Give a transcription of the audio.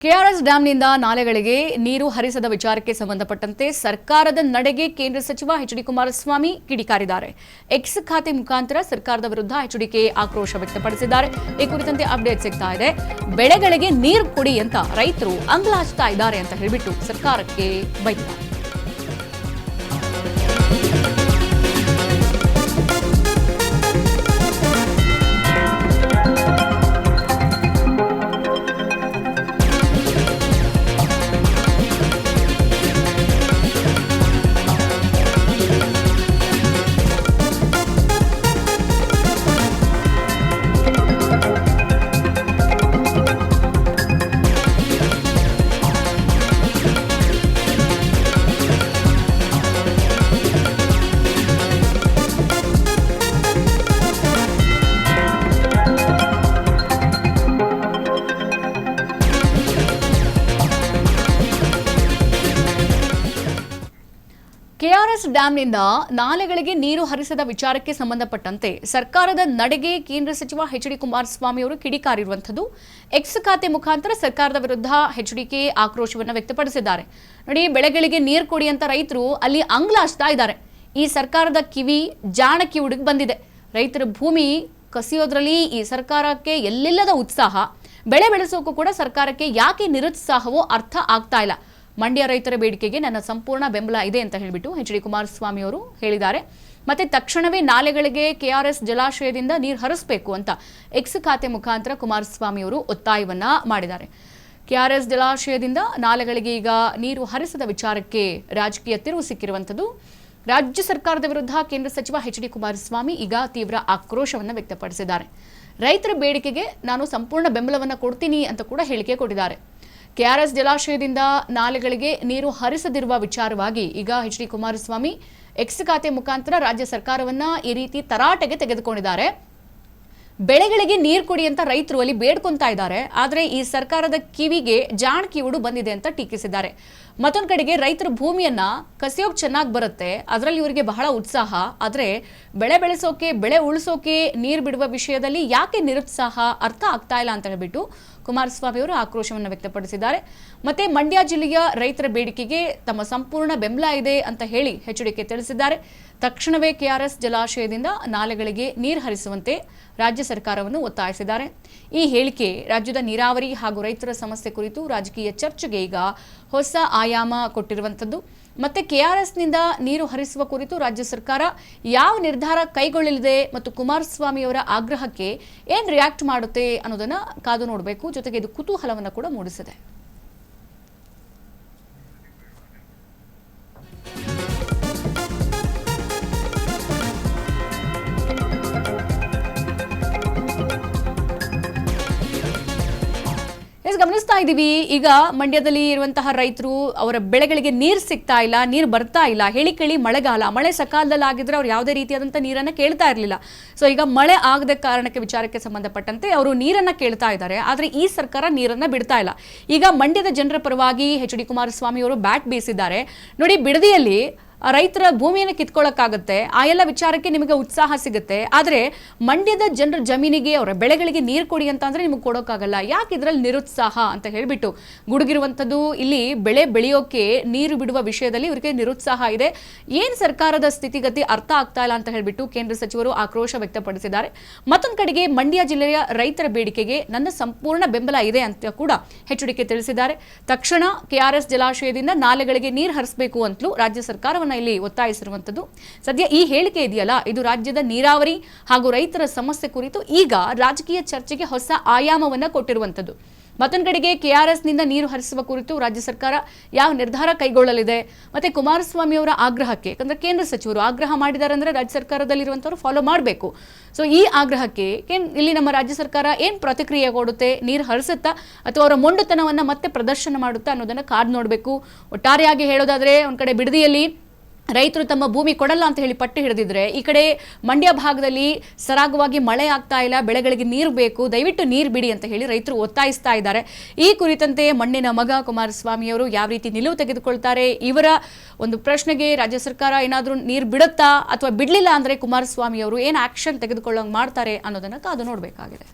KRS ಡ್ಯಾಂನಿಂದ ನಾಲೆಗಳಿಗೆ ನೀರು ಹರಿಸದ ವಿಚಾರಕ್ಕೆ ಸಂಬಂಧಪಟ್ಟಂತೆ ಸರ್ಕಾರದ ನಡೆಗೆ ಕೇಂದ್ರ ಸಚಿವ ಎಚ್.ಡಿ. ಕುಮಾರಸ್ವಾಮಿ ಕಿಡಿಕಾರಿದ್ದಾರೆ. ಎಕ್ಸ್ ಖಾತೆ ಮುಖಾಂತರ ಸರ್ಕಾರದ ವಿರುದ್ಧ ಎಚ್ಡಿಕೆ ಆಕ್ರೋಶ ವ್ಯಕ್ತಪಡಿಸಿದ್ದಾರೆ. ಈ ಕುರಿತಂತೆ ಅಪ್ಡೇಟ್ ಸಿಗ್ತಾ ಇದೆ. ಬೆಳೆಗಳಿಗೆ ನೀರು ಕೊಡಿ ಅಂತ ರೈತರು ಅಂಗಲಾಚ್ತಾ ಇದ್ದಾರೆ ಅಂತ ಹೇಳಿಬಿಟ್ಟು ಸರ್ಕಾರಕ್ಕೆ ಬೈದಿದ್ದಾರೆ. ಕೆಆರ್ಎಸ್ ಡ್ಯಾಂನಿಂದ ನಾಲೆಗಳಿಗೆ ನೀರು ಹರಿಸದ ವಿಚಾರಕ್ಕೆ ಸಂಬಂಧಪಟ್ಟಂತೆ ಸರ್ಕಾರದ ನಡೆಗೆ ಕೇಂದ್ರ ಸಚಿವ ಎಚ್.ಡಿ. ಕುಮಾರಸ್ವಾಮಿ ಅವರು ಕಿಡಿಕಾರಿರುವಂಥದ್ದು. ಎಕ್ಸ್ ಖಾತೆ ಮುಖಾಂತರ ಸರ್ಕಾರದ ವಿರುದ್ಧ ಎಚ್ಡಿಕೆ ಆಕ್ರೋಶವನ್ನು ವ್ಯಕ್ತಪಡಿಸಿದ್ದಾರೆ. ನೋಡಿ, ಬೆಳೆಗಳಿಗೆ ನೀರು ಕೊಡಿ ಅಂತ ರೈತರು ಅಲ್ಲಿ ಅಂಗ್ಲಾಚ್ತಾ ಇದ್ದಾರೆ. ಈ ಸರ್ಕಾರದ ಕಿವಿ ಜಾಣ ಕಿವುಡಿಗೆ ಬಂದಿದೆ. ರೈತರ ಭೂಮಿ ಕಸಿಯೋದ್ರಲ್ಲಿ ಈ ಸರ್ಕಾರಕ್ಕೆ ಎಲ್ಲಿಲ್ಲದ ಉತ್ಸಾಹ, ಬೆಳೆ ಬೆಳೆಸೋಕ್ಕೂ ಕೂಡ ಸರ್ಕಾರಕ್ಕೆ ಯಾಕೆ ನಿರುತ್ಸಾಹವೋ ಅರ್ಥ ಆಗ್ತಾ ಇಲ್ಲ. ಮಂಡ್ಯ ರೈತರ ಬೇಡಿಕೆಗೆ ನನ್ನ ಸಂಪೂರ್ಣ ಬೆಂಬಲ ಇದೆ ಅಂತ ಹೇಳಿಬಿಟ್ಟು ಎಚ್.ಡಿ. ಕುಮಾರಸ್ವಾಮಿ ಅವರು ಹೇಳಿದ್ದಾರೆ. ಮತ್ತೆ ತಕ್ಷಣವೇ ನಾಲೆಗಳಿಗೆ ಕೆಆರ್ಎಸ್ ಜಲಾಶಯದಿಂದ ನೀರು ಹರಿಸಬೇಕು ಅಂತ ಎಕ್ಸ್ ಖಾತೆ ಮುಖಾಂತರ ಕುಮಾರಸ್ವಾಮಿ ಅವರು ಒತ್ತಾಯವನ್ನ ಮಾಡಿದ್ದಾರೆ. ಕೆಆರ್ಎಸ್ ಜಲಾಶಯದಿಂದ ನಾಲೆಗಳಿಗೆ ಈಗ ನೀರು ಹರಿಸದ ವಿಚಾರಕ್ಕೆ ರಾಜಕೀಯ ತಿರುವು ಸಿಕ್ಕಿರುವಂಥದ್ದು. ರಾಜ್ಯ ಸರ್ಕಾರದ ವಿರುದ್ಧ ಕೇಂದ್ರ ಸಚಿವ ಎಚ್.ಡಿ. ಕುಮಾರಸ್ವಾಮಿ ಈಗ ತೀವ್ರ ಆಕ್ರೋಶವನ್ನು ವ್ಯಕ್ತಪಡಿಸಿದ್ದಾರೆ. ರೈತರ ಬೇಡಿಕೆಗೆ ನಾನು ಸಂಪೂರ್ಣ ಬೆಂಬಲವನ್ನು ಕೊಡ್ತೀನಿ ಅಂತ ಕೂಡ ಹೇಳಿಕೆ ಕೊಟ್ಟಿದ್ದಾರೆ. ಕೆಆರ್ಎಸ್ ಜಲಾಶಯದಿಂದ ನಾಲೆಗಳಿಗೆ ನೀರು ಹರಿಸದಿರುವ ವಿಚಾರವಾಗಿ ಈಗ ಎಚ್.ಡಿ. ಕುಮಾರಸ್ವಾಮಿ ಎಕ್ಸ್ ಖಾತೆ ಮುಖಾಂತರ ರಾಜ್ಯ ಸರ್ಕಾರವನ್ನ ಈ ರೀತಿ ತರಾಟೆಗೆ ತೆಗೆದುಕೊಂಡಿದ್ದಾರೆ. ಬೆಳೆಗಳಿಗೆ ನೀರು ಕೊಡಿ ಅಂತ ರೈತರು ಅಲ್ಲಿ ಬೇಡ್ಕೊಂತಾ ಇದ್ದಾರೆ. ಆದರೆ ಈ ಸರ್ಕಾರದ ಕಿವಿಗೆ ಜಾಣ ಕಿವುಡು ಬಂದಿದೆ ಅಂತ ಟೀಕಿಸಿದ್ದಾರೆ. ಮತ್ತೊಂದು ಕಡೆಗೆ ರೈತರ ಭೂಮಿಯನ್ನ ಕಸಿಯೋಕೆ ಚೆನ್ನಾಗಿ ಬರುತ್ತೆ, ಅದರಲ್ಲಿ ಇವರಿಗೆ ಬಹಳ ಉತ್ಸಾಹ. ಆದರೆ ಬೆಳೆ ಬೆಳೆಸೋಕೆ, ಬೆಳೆ ಉಳಿಸೋಕೆ ನೀರು ಬಿಡುವ ವಿಷಯದಲ್ಲಿ ಯಾಕೆ ನಿರುತ್ಸಾಹ ಅರ್ಥ ಆಗ್ತಾ ಇಲ್ಲ ಅಂತ ಹೇಳ್ಬಿಟ್ಟು ಕುಮಾರಸ್ವಾಮಿ ಅವರು ಆಕ್ರೋಶವನ್ನು ವ್ಯಕ್ತಪಡಿಸಿದ್ದಾರೆ. ಮತ್ತೆ ಮಂಡ್ಯ ಜಿಲ್ಲೆಯ ರೈತರ ಬೇಡಿಕೆಗೆ ತಮ್ಮ ಸಂಪೂರ್ಣ ಬೆಂಬಲ ಇದೆ ಅಂತ ಹೇಳಿ ಎಚ್ಡಿಕೆ ತಿಳಿಸಿದ್ದಾರೆ. ತಕ್ಷಣವೇ ಕೆಆರ್ಎಸ್ ಜಲಾಶಯದಿಂದ ನಾಲೆಗಳಿಗೆ ನೀರು ಹರಿಸುವಂತೆ ರಾಜ್ಯ ಸರ್ಕಾರವನ್ನು ಒತ್ತಾಯಿಸಿದ್ದಾರೆ. ಈ ಹೇಳಿಕೆ ರಾಜ್ಯದ ನೀರಾವರಿ ಹಾಗೂ ರೈತರ ಸಮಸ್ಯೆ ಕುರಿತು ರಾಜಕೀಯ ಚರ್ಚೆಗೆ ಈಗ ಹೊಸ ಆಯಾಮ ಕೊಟ್ಟಿರುವಂಥದ್ದು. ಮತ್ತೆ ಕೆಆರ್ಎಸ್ನಿಂದ ನೀರು ಹರಿಸುವ ಕುರಿತು ರಾಜ್ಯ ಸರ್ಕಾರ ಯಾವ ನಿರ್ಧಾರ ಕೈಗೊಳ್ಳಲಿದೆ ಮತ್ತು ಕುಮಾರಸ್ವಾಮಿ ಅವರ ಆಗ್ರಹಕ್ಕೆ ಏನ್ ರಿಯಾಕ್ಟ್ ಮಾಡುತ್ತೆ ಅನ್ನೋದನ್ನ ಕಾದು ನೋಡಬೇಕು. ಜೊತೆಗೆ ಇದು ಕುತೂಹಲವನ್ನು ಕೂಡ ಮೂಡಿಸಿದೆ. ಗಮನಿಸ್ತಾ ಇದ್ದೀವಿ, ಈಗ ಮಂಡ್ಯದಲ್ಲಿ ಇರುವಂತಹ ರೈತರು ಅವರ ಬೆಳೆಗಳಿಗೆ ನೀರು ಸಿಗ್ತಾ ಇಲ್ಲ, ನೀರು ಬರ್ತಾ ಇಲ್ಲ. ಹೇಳಿ ಕೇಳಿ ಮಳೆಗಾಲ, ಮಳೆ ಸಕಾಲದಲ್ಲಿ ಆಗಿದ್ರೆ ಅವ್ರು ಯಾವುದೇ ರೀತಿಯಾದಂಥ ನೀರನ್ನು ಕೇಳ್ತಾ ಇರಲಿಲ್ಲ. ಸೊ ಈಗ ಮಳೆ ಆಗದ ಕಾರಣಕ್ಕೆ ವಿಚಾರಕ್ಕೆ ಸಂಬಂಧಪಟ್ಟಂತೆ ಅವರು ನೀರನ್ನು ಕೇಳ್ತಾ ಇದ್ದಾರೆ. ಆದರೆ ಈ ಸರ್ಕಾರ ನೀರನ್ನು ಬಿಡ್ತಾ ಇಲ್ಲ. ಈಗ ಮಂಡ್ಯದ ಜನರ ಪರವಾಗಿ ಎಚ್.ಡಿ. ಕುಮಾರಸ್ವಾಮಿ ಅವರು ಬ್ಯಾಟ್ ಬೀಸಿದ್ದಾರೆ. ನೋಡಿ, ಬಿಡದಿಯಲ್ಲಿ ರೈತರ ಭೂಮಿಯನ್ನು ಕಿತ್ಕೊಳ್ಳೋಕ್ಕಾಗುತ್ತೆ, ಆ ಎಲ್ಲ ವಿಚಾರಕ್ಕೆ ನಿಮಗೆ ಉತ್ಸಾಹ ಸಿಗುತ್ತೆ. ಆದರೆ ಮಂಡ್ಯದ ಜನರ ಜಮೀನಿಗೆ, ಅವರ ಬೆಳೆಗಳಿಗೆ ನೀರು ಕೊಡಿ ಅಂತ ಅಂದರೆ ನಿಮಗೆ ಕೊಡೋಕ್ಕಾಗಲ್ಲ. ಯಾಕೆ ಇದರಲ್ಲಿ ನಿರುತ್ಸಾಹ ಅಂತ ಹೇಳಿಬಿಟ್ಟು ಗುಡುಗಿರುವಂಥದ್ದು. ಇಲ್ಲಿ ಬೆಳೆ ಬೆಳೆಯೋಕೆ ನೀರು ಬಿಡುವ ವಿಷಯದಲ್ಲಿ ಇವರಿಗೆ ನಿರುತ್ಸಾಹ ಇದೆ. ಏನು ಸರ್ಕಾರದ ಸ್ಥಿತಿಗತಿ ಅರ್ಥ ಆಗ್ತಾ ಇಲ್ಲ ಅಂತ ಹೇಳಿಬಿಟ್ಟು ಕೇಂದ್ರ ಸಚಿವರು ಆಕ್ರೋಶ ವ್ಯಕ್ತಪಡಿಸಿದ್ದಾರೆ. ಮತ್ತೊಂದು ಕಡೆಗೆ ಮಂಡ್ಯ ಜಿಲ್ಲೆಯ ರೈತರ ಬೇಡಿಕೆಗೆ ನನ್ನ ಸಂಪೂರ್ಣ ಬೆಂಬಲ ಇದೆ ಅಂತ ಕೂಡ ಎಚ್ಡಿಕೆ ತಿಳಿಸಿದ್ದಾರೆ. ತಕ್ಷಣ ಕೆಆರ್ಎಸ್ ಜಲಾಶಯದಿಂದ ನಾಲೆಗಳಿಗೆ ನೀರು ಹರಿಸಬೇಕು ಅಂತಲೂ ರಾಜ್ಯ ಸರ್ಕಾರವನ್ನು ಇಲ್ಲಿ ಒತ್ತಾಯಿಸಿರುವಂಥದ್ದು. ಸದ್ಯ ಈ ಹೇಳಿಕೆ ಇದೆಯಲ್ಲ, ಇದು ರಾಜ್ಯದ ನೀರಾವರಿ ಹಾಗೂ ರೈತರ ಸಮಸ್ಯೆ ಕುರಿತು ಈಗ ರಾಜಕೀಯ ಚರ್ಚೆಗೆ ಹೊಸ ಆಯಾಮವನ್ನು ಕೊಟ್ಟಿರುವಂಥದ್ದು. ಮತ್ತೊಂದು ಕಡೆಗೆ ಕೆಆರ್ಎಸ್ನಿಂದ ನೀರು ಹರಿಸುವ ಕುರಿತು ರಾಜ್ಯ ಸರ್ಕಾರ ಯಾವ ನಿರ್ಧಾರ ಕೈಗೊಳ್ಳಲಿದೆ, ಮತ್ತೆ ಕುಮಾರಸ್ವಾಮಿ ಅವರ ಆಗ್ರಹಕ್ಕೆ, ಯಾಕಂದ್ರೆ ಕೇಂದ್ರ ಸಚಿವರು ಆಗ್ರಹ ಮಾಡಿದ್ದಾರೆ ಅಂದ್ರೆ ರಾಜ್ಯ ಸರ್ಕಾರದಲ್ಲಿರುವಂಥವ್ರು ಫಾಲೋ ಮಾಡಬೇಕು. ಸೊ ಈ ಆಗ್ರಹಕ್ಕೆ ಇಲ್ಲಿ ನಮ್ಮ ರಾಜ್ಯ ಸರ್ಕಾರ ಏನು ಪ್ರತಿಕ್ರಿಯೆ ಕೊಡುತ್ತೆ, ನೀರು ಹರಿಸುತ್ತಾ ಅಥವಾ ಅವರ ಮೊಂಡುತನವನ್ನು ಮತ್ತೆ ಪ್ರದರ್ಶನ ಮಾಡುತ್ತಾ ಅನ್ನೋದನ್ನು ಕಾದು ನೋಡಬೇಕು. ಒಟ್ಟಾರೆಯಾಗಿ ಹೇಳೋದಾದ್ರೆ, ಒಂದು ಕಡೆ ಬಿಡದಿಯಲ್ಲಿ ರೈತರು ತಮ್ಮ ಭೂಮಿ ಕೊಡಲ್ಲ ಅಂತ ಹೇಳಿ ಪಟ್ಟು ಹಿಡಿದಿದ್ರೆ, ಈ ಕಡೆ ಮಂಡ್ಯ ಭಾಗದಲ್ಲಿ ಸರಾಗವಾಗಿ ಮಳೆ ಆಗ್ತಾ ಇಲ್ಲ, ಬೆಳೆಗಳಿಗೆ ನೀರು ಬೇಕು, ದಯವಿಟ್ಟು ನೀರು ಬಿಡಿ ಅಂತ ಹೇಳಿ ರೈತರು ಒತ್ತಾಯಿಸ್ತಾ ಇದ್ದಾರೆ. ಈ ಕುರಿತಂತೆ ಮಣ್ಣಿನ ಮಗ ಕುಮಾರಸ್ವಾಮಿ ಅವರು ಯಾವ ರೀತಿ ನಿಲುವು ತೆಗೆದುಕೊಳ್ತಾರೆ, ಇವರ ಒಂದು ಪ್ರಶ್ನೆಗೆ ರಾಜ್ಯ ಸರ್ಕಾರ ಏನಾದರೂ ನೀರು ಬಿಡುತ್ತಾ ಅಥವಾ ಬಿಡಲಿಲ್ಲ ಅಂದರೆ ಕುಮಾರಸ್ವಾಮಿ ಅವರು ಏನು ಆಕ್ಷನ್ ತೆಗೆದುಕೊಳ್ಳೋಂಗೆ ಮಾಡ್ತಾರೆ ಅನ್ನೋದನ್ನು ಕಾದು ನೋಡಬೇಕಾಗಿದೆ.